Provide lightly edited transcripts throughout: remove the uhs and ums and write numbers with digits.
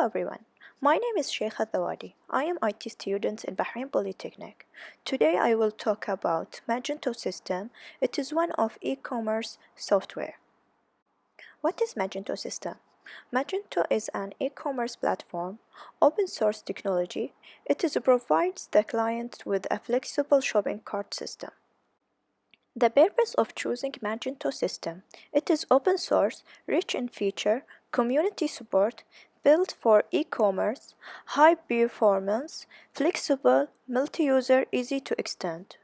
Hello everyone, my name is Sheikha Dawadi. I am IT student in Bahrain Polytechnic. Today I will talk about Magento system. It is one of e-commerce software. What is Magento system? Magento is an e-commerce platform, open source technology. It provides the client with a flexible shopping cart system. The purpose of choosing Magento system, it is open source, rich in feature, community support, built for e-commerce, high performance, flexible, multi-user, easy to extend.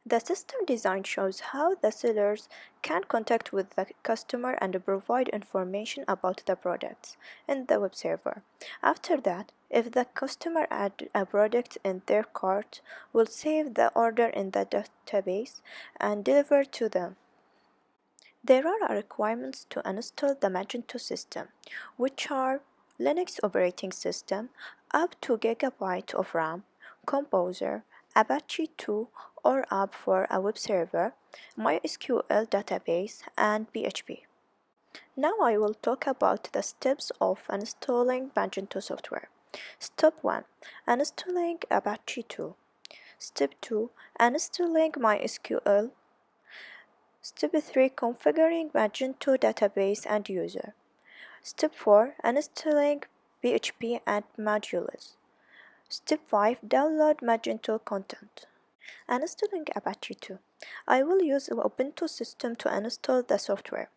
The system design shows how the sellers can contact with the customer and provide information about the products in the web server. After that, if the customer adds a product in their cart, will save the order in the database and deliver to them. There are requirements to install the Magento system, which are Linux operating system, up to GB of RAM, Composer, Apache 2 or app for a web server, MySQL database, and PHP. Now I will talk about the steps of installing Magento software. Step 1. Installing Apache 2. Step 2. Installing MySQL. Step 3. Configuring Magento database and user. Step 4. Installing PHP and modules. Step 5. Download Magento content. Installing Apache 2. I will use Ubuntu system to install the software.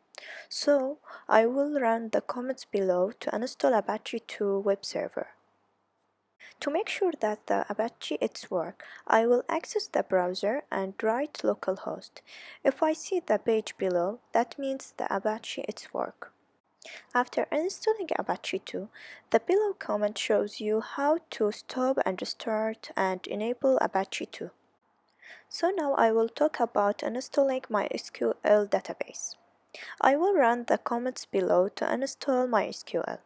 So, I will run the comments below to install Apache 2 web server. To make sure that the Apache it's work, I will access the browser and write localhost. If I see the page below, that means the Apache it's work. After installing Apache 2, the below comment shows you how to stop and restart and enable Apache 2. So now I will talk about installing MySQL database. I will run the comments below to install MySQL.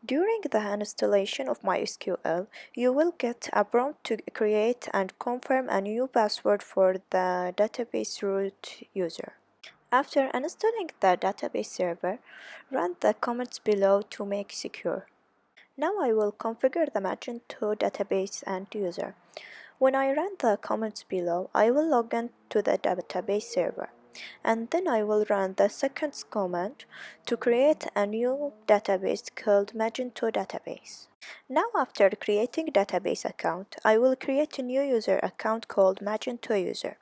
During the installation of MySQL, you will get a prompt to create and confirm a new password for the database root user. After installing the database server, run the comments below to make secure. Now I will configure the Magento database and user. When I run the comments below, I will log in to the database server, and then I will run the second command to create a new database called Magento database. Now after creating database account, I will create a new user account called Magento user,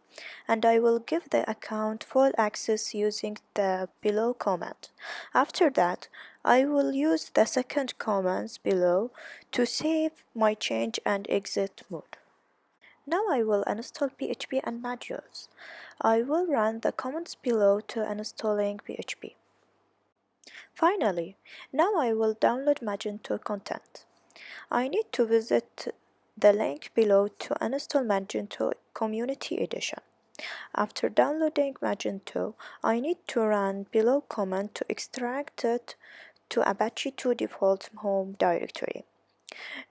and I will give the account full access using the below command. After that, I will use the second commands below to save my change and exit mode. Now I will install PHP and modules. I will run the commands below to installing PHP. Finally, now I will download Magento content. I need to visit the link below to install Magento Community Edition. After downloading Magento, I need to run below command to extract it to Apache 2 default home directory.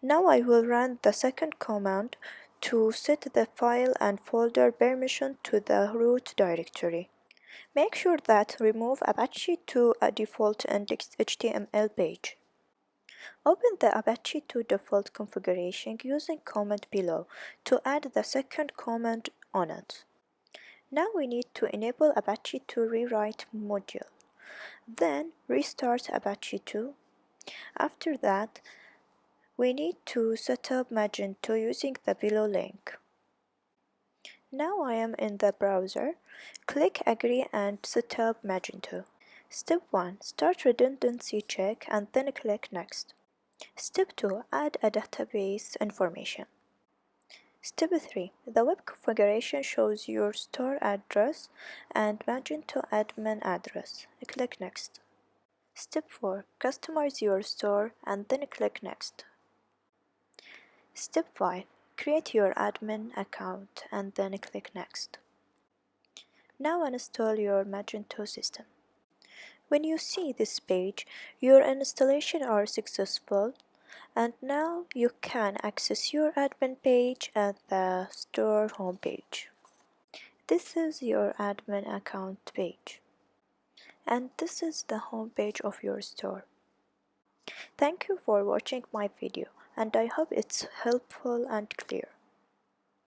Now I will run the second command to set the file and folder permission to the root directory. Make sure that remove Apache to a default index HTML page. Open the Apache 2 default configuration using command below to add the second command on it. Now we need to enable Apache 2 rewrite module. Then restart Apache 2. After that, we need to set up Magento using the below link. Now I am in the browser. Click Agree and set up Magento. Step 1. Start redundancy check and then click Next. Step 2. Add a database information. Step 3. The web configuration shows your store address and Magento admin address. Click Next. Step 4. Customize your store and then click Next. Step 5. Create your admin account and then click Next. Now install your Magento system. When you see this page, your installation are successful, and now you can access your admin page at the store homepage. This is your admin account page, and this is the homepage of your store. Thank you for watching my video, and I hope it's helpful and clear.